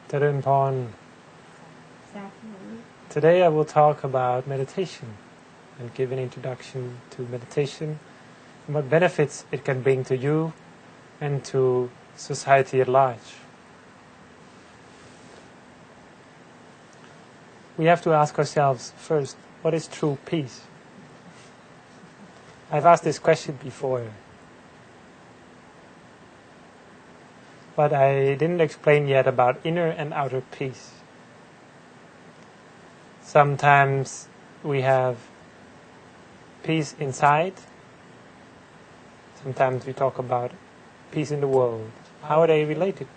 Jalern Phor. Today I will talk about meditation and give an introduction to meditation and what benefits it can bring to you and to society at large. We have to ask ourselves first, what is true peace? I've asked this question before, but I didn't explain yet about inner and outer peace. Sometimes we have peace inside. Sometimes we talk about peace in the world. How are they related?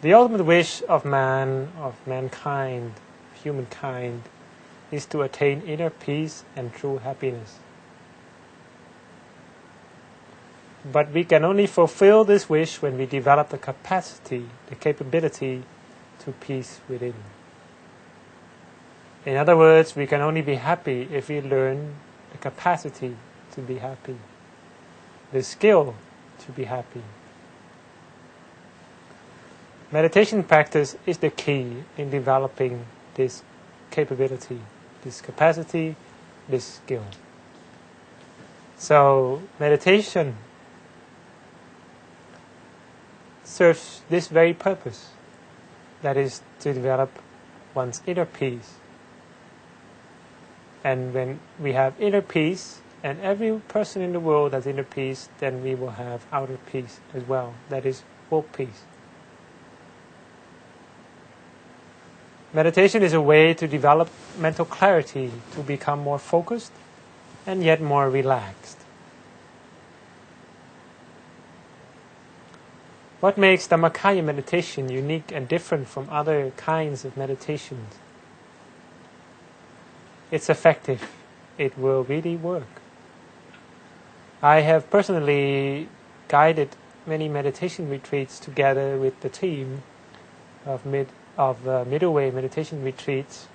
The ultimate wish of man, of mankind, humankind, is to attain inner peace and true happiness. But we can only fulfill this wish when we develop the capacity, the capability to peace within. In other words, we can only be happy if we learn the capacity to be happy, the skill to be happy. Meditation practice is the key in developing this capability, this capacity, this skill. So meditation serves this very purpose, that is to develop one's inner peace. And when we have inner peace, and every person in the world has inner peace, then we will have outer peace as well, that is world peace. Meditation is a way to develop mental clarity, to become more focused and yet more relaxed. What makes Dhammakaya meditation unique and different from other kinds of meditations? It's effective. It will really work. I have personally guided many meditation retreats together with the team of middle way meditation retreats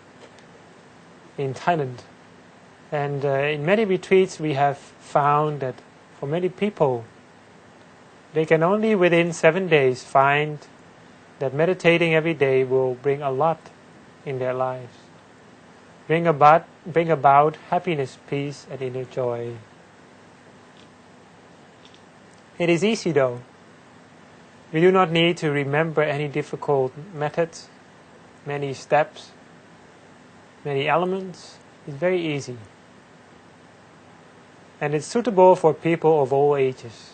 in Thailand. And in many retreats we have found that for many people, they can only within 7 days find that meditating every day will bring a lot in their lives. Bring about happiness, peace, and inner joy. It is easy though. We do not need to remember any difficult methods, many steps, many elements. It's very easy. And it's suitable for people of all ages.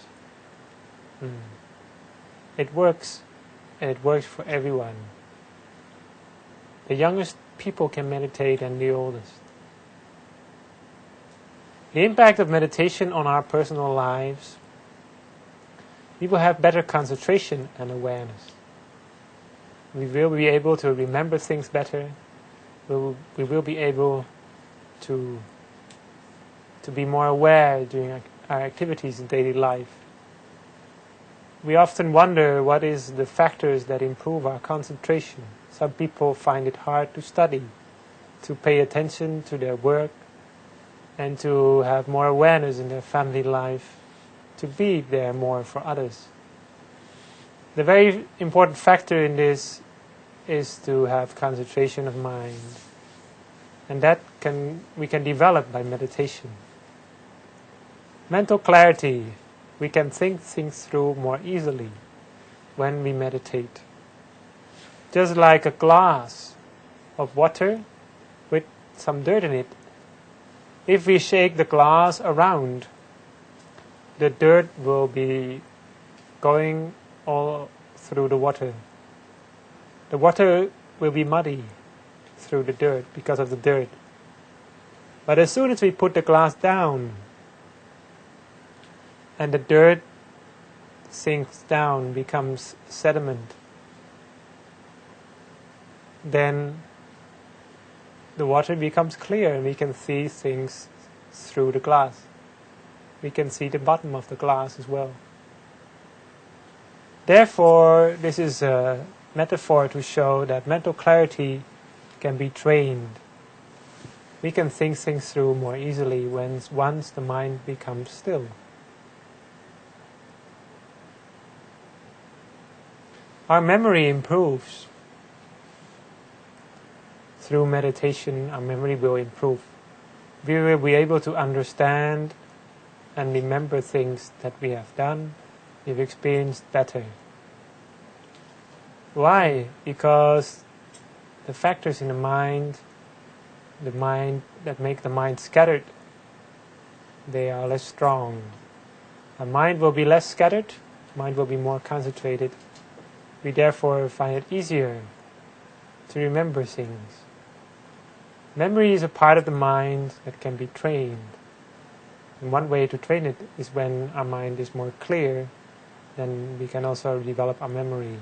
It works, and it works for everyone. The youngest people can meditate and the oldest. The impact of meditation on our personal lives: we will have better concentration and awareness. We will be able to remember things better. We will be able to be more aware during our activities in daily life. We often wonder what is the factors that improve our concentration. Some people find it hard to study, to pay attention to their work, and to have more awareness in their family life, to be there more for others. The very important factor in this is to have concentration of mind, and that we can develop by meditation. Mental clarity: we can think things through more easily when we meditate. Just like a glass of water with some dirt in it, if we shake the glass around, the dirt will be going all through the water. The water will be muddy through the dirt because of the dirt. But as soon as we put the glass down and the dirt sinks down, becomes sediment, then the water becomes clear and we can see things through the glass. We can see the bottom of the glass as well. Therefore, this is a metaphor to show that mental clarity can be trained. We can think things through more easily once the mind becomes still. our memory improves. Through meditation, our memory will improve. We will be able to understand and remember things that we have done, we've experienced better. Why? Because the factors in the mind that make the mind scattered, they are less strong. Our mind will be less scattered, mind will be more concentrated. We therefore find it easier to remember things. Memory is a part of the mind that can be trained. And one way to train it is when our mind is more clear, then we can also develop our memory.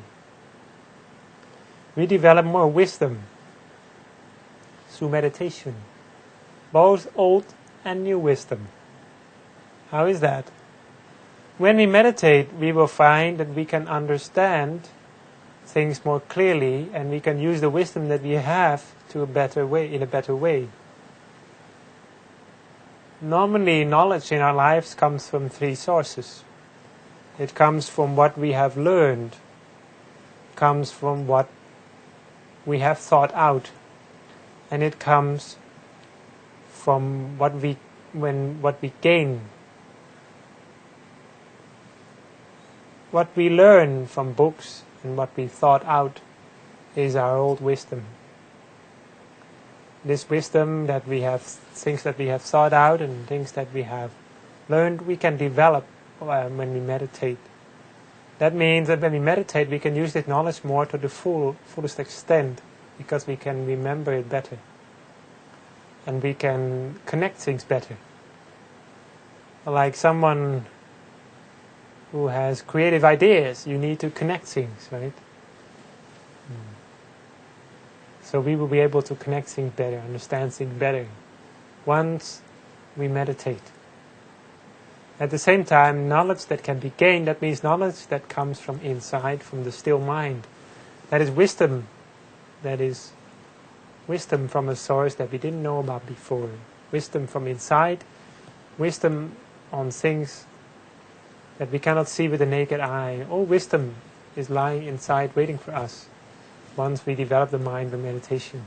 We develop more wisdom through meditation, both old and new wisdom. How is that? When we meditate, we will find that we can understand things more clearly, and we can use the wisdom that we have in a better way. Normally, knowledge in our lives comes from three sources. It comes from what we have learned, comes from what we have thought out, and it comes from what we gain. What we learn from books and what we thought out is our old wisdom. This wisdom that we have, things that we have thought out and things that we have learned, we can develop when we meditate. That means that when we meditate, we can use this knowledge more to the fullest extent, because we can remember it better. And we can connect things better. Like someone who has creative ideas, you need to connect things, right? So we will be able to connect things better, understand things better, once we meditate. At the same time, knowledge that can be gained, that means knowledge that comes from inside, from the still mind. That is wisdom. That is wisdom from a source that we didn't know about before. Wisdom from inside, wisdom on things that we cannot see with the naked eye. All wisdom is lying inside waiting for us once we develop the mind by meditation.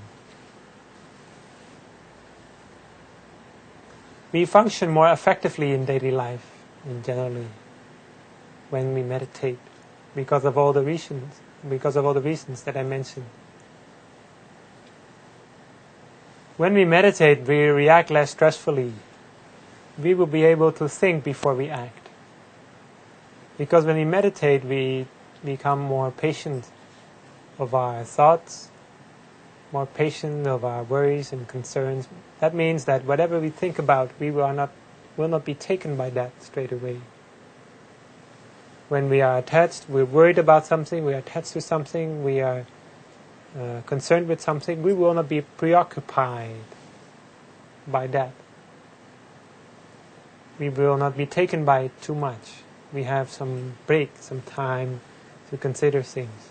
We function more effectively in daily life, in generally, when we meditate, because of all the reasons that I mentioned. When we meditate, we react less stressfully. We will be able to think before we act. Because when we meditate, we become more patient of our thoughts, more patient of our worries and concerns. That means that whatever we think about, we will not be taken by that straight away. When we are attached, we're worried about something, we are attached to something, we are concerned with something, we will not be preoccupied by that. We will not be taken by it too much. We have some break, some time to consider things.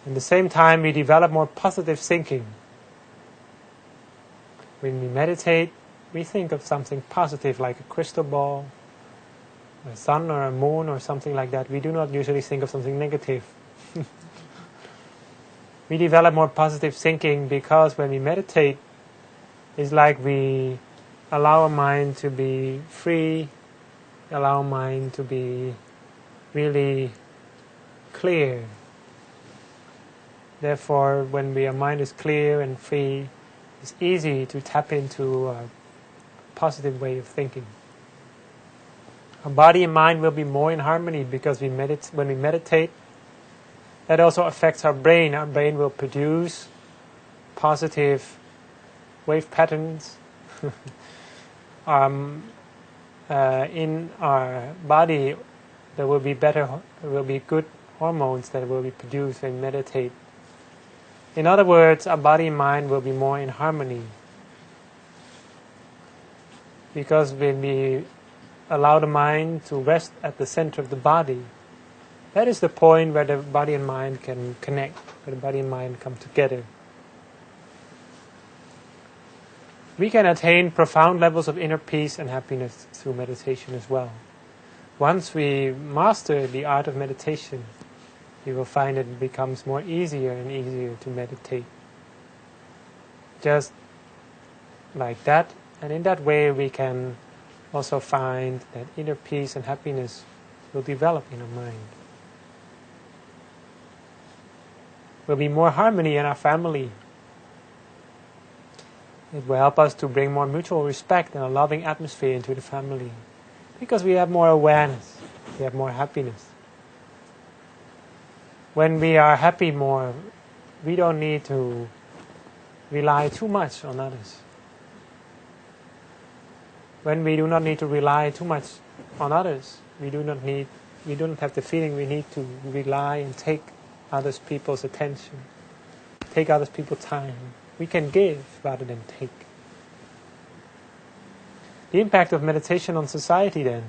At the same time, we develop more positive thinking. When we meditate, we think of something positive, like a crystal ball, a sun or a moon or something like that. We do not usually think of something negative. We develop more positive thinking because when we meditate, it's like we allow our mind to be free, allow our mind to be really clear. Therefore, when our mind is clear and free, it's easy to tap into a positive way of thinking. Our body and mind will be more in harmony because when we meditate, that also affects our brain. Our brain will produce positive wave patterns. In our body, there will be good hormones that will be produced when we meditate. In other words, our body and mind will be more in harmony. Because when we allow the mind to rest at the center of the body, that is the point where the body and mind can connect, where the body and mind come together. We can attain profound levels of inner peace and happiness through meditation as well. Once we master the art of meditation, you will find it becomes more easier and easier to meditate. Just like that, and in that way we can also find that inner peace and happiness will develop in our mind. Will be more harmony in our family. It will help us to bring more mutual respect and a loving atmosphere into the family, because we have more awareness, we have more happiness. When we are happy more, we don't need to rely too much on others. When we do not need to rely too much on others, we don't have the feeling we need to rely and take others people's attention, take others people's time. We can give rather than take. The impact of meditation on society then.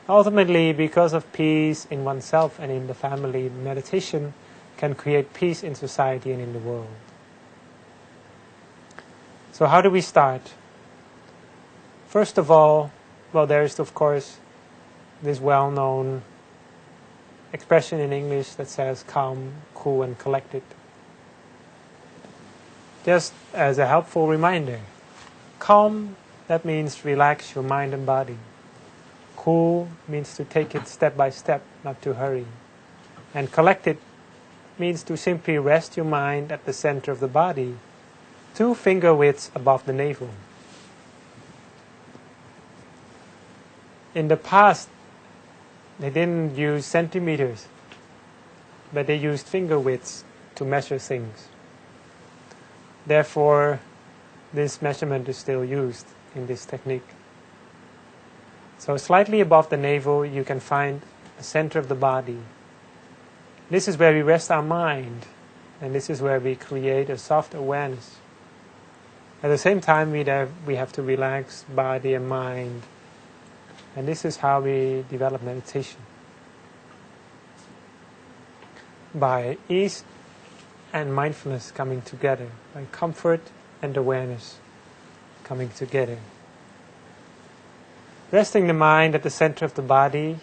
Ultimately, because of peace in oneself and in the family, meditation can create peace in society and in the world. So how do we start? First of all, there is of course this well-known expression in English that says calm, cool and collected. Just as a helpful reminder, calm, that means relax your mind and body. Cool means to take it step by step, not to hurry. And collected means to simply rest your mind at the center of the body, 2 finger widths above the navel. In the past, they didn't use centimeters, but they used finger widths to measure things. Therefore, this measurement is still used in this technique. So slightly above the navel, you can find the center of the body. This is where we rest our mind, and this is where we create a soft awareness. At the same time, we have to relax body and mind. And this is how we develop meditation. By ease and mindfulness coming together, by comfort and awareness coming together. Resting the mind at the center of the body,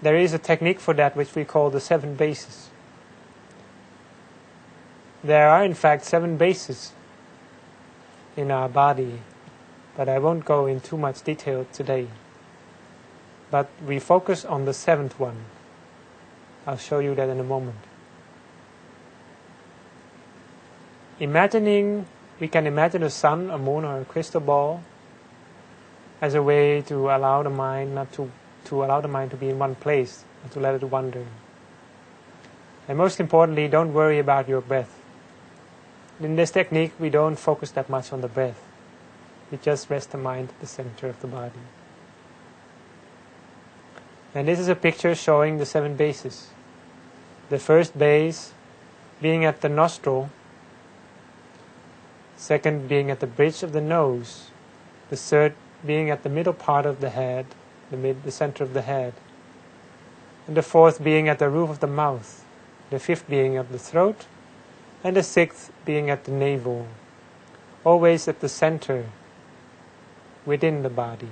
there is a technique for that which we call the 7 bases. There are in fact 7 bases in our body, but I won't go in too much detail today. But we focus on the 7th one. I'll show you that in a moment. We can imagine a sun, a moon, or a crystal ball as a way to allow the mind to be in one place and to let it wander. And most importantly, don't worry about your breath. In this technique, we don't focus that much on the breath. We just rest the mind at the center of the body. And this is a picture showing the 7 bases. The first base being at the nostril, second being at the bridge of the nose, the third being at the middle part of the head, the center of the head, and the fourth being at the roof of the mouth, the fifth being at the throat, and the sixth being at the navel, always at the center, within the body.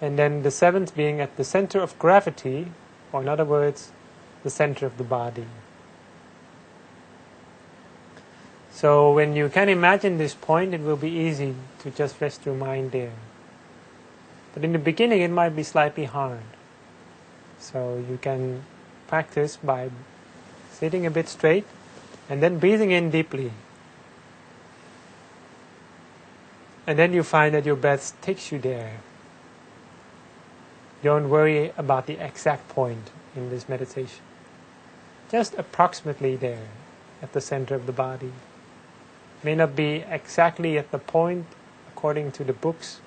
And then the 7th being at the center of gravity, or in other words, the center of the body. So when you can imagine this point, it will be easy to just rest your mind there. But in the beginning, it might be slightly hard. So you can practice by sitting a bit straight and then breathing in deeply. And then you find that your breath takes you there. Don't worry about the exact point in this meditation. Just approximately there, at the center of the body. May not be exactly at the point according to the books,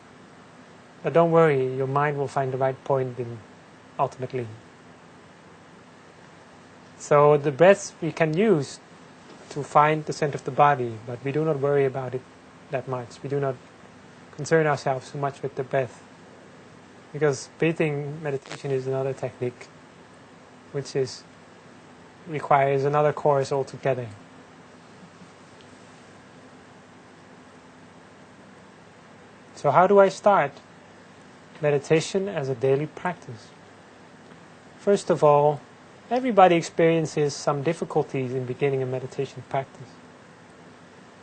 but don't worry, your mind will find the right point ultimately. So the breaths we can use to find the center of the body, but we do not worry about it that much. We do not concern ourselves so much with the breath. Because breathing meditation is another technique which requires another course altogether. So how do I start meditation as a daily practice? First of all, Everybody experiences some difficulties in beginning a meditation practice.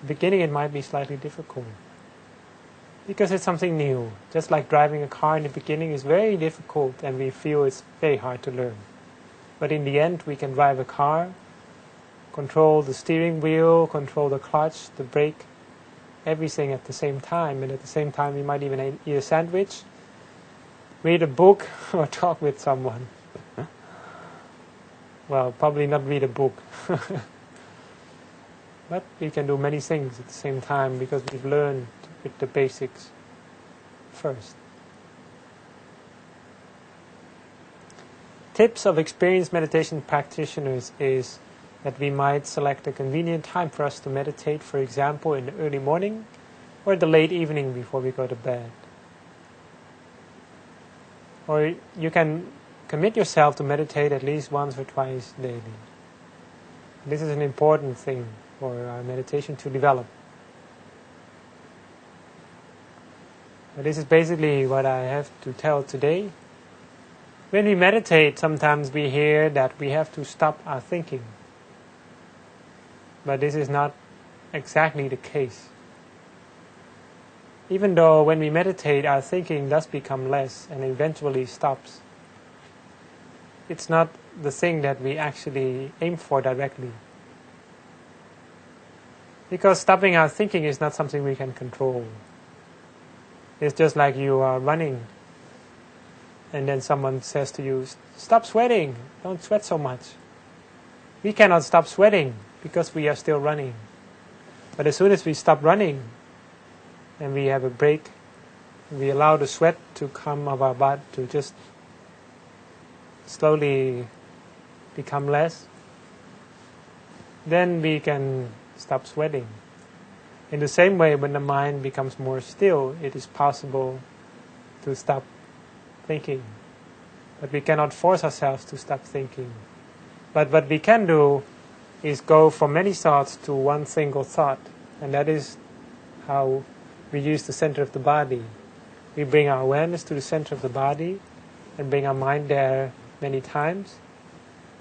In the beginning it might be slightly difficult because it's something new. Just like driving a car in the beginning is very difficult and we feel it's very hard to learn. But in the end we can drive a car, control the steering wheel, control the clutch, the brake, everything at the same time. And at the same time we might even eat a sandwich, read a book or talk with someone. Well, probably not read a book. But we can do many things at the same time because we've learned with the basics first. Tips of experienced meditation practitioners is that we might select a convenient time for us to meditate, for example in the early morning or the late evening before we go to bed. Or you can commit yourself to meditate at least once or twice daily. This is an important thing for our meditation to develop. But this is basically what I have to tell today. When we meditate, sometimes we hear that we have to stop our thinking. But this is not exactly the case. Even though when we meditate, our thinking does become less and eventually stops, it's not the thing that we actually aim for directly. Because stopping our thinking is not something we can control. It's just like you are running and then someone says to you, stop sweating, don't sweat so much. We cannot stop sweating because we are still running. But as soon as we stop running and we have a break, we allow the sweat to come of our butt to just slowly become less, then we can stop sweating. In the same way, when the mind becomes more still, it is possible to stop thinking. But we cannot force ourselves to stop thinking. But what we can do is go from many thoughts to one single thought. And that is how we use the center of the body. We bring our awareness to the center of the body and bring our mind there many times.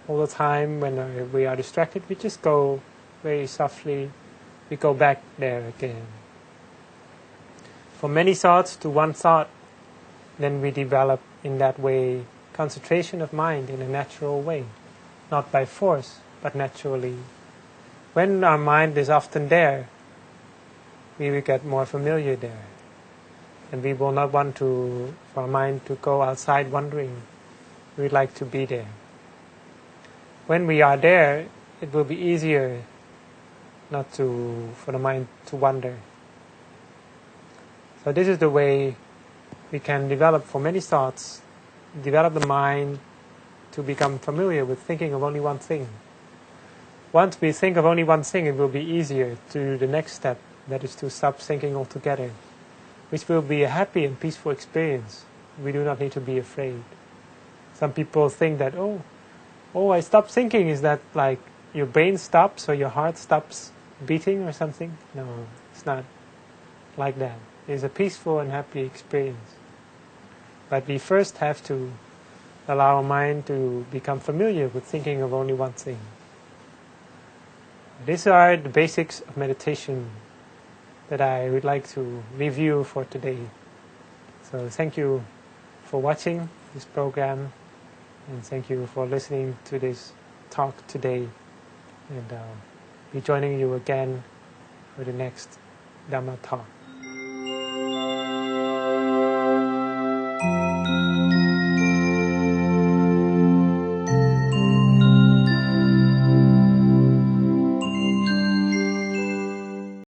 All the time when we are distracted, we just go very softly, we go back there again. From many thoughts to one thought, then we develop in that way concentration of mind in a natural way, not by force, but naturally. When our mind is often there, we will get more familiar there. And we will not want for our mind to go outside wandering. We would like to be there. When we are there, it will be easier for the mind to wander. So this is the way we can develop for many thoughts, develop the mind to become familiar with thinking of only one thing. Once we think of only one thing, it will be easier to do the next step, that is to stop thinking altogether, which will be a happy and peaceful experience. We do not need to be afraid. Some people think that, I stopped thinking, is that like your brain stops or your heart stops beating or something? No, it's not like that. It's a peaceful and happy experience. But we first have to allow our mind to become familiar with thinking of only one thing. These are the basics of meditation that I would like to review for today. So thank you for watching this program, and thank you for listening to this talk today. And I'll be joining you again for the next Dhamma talk.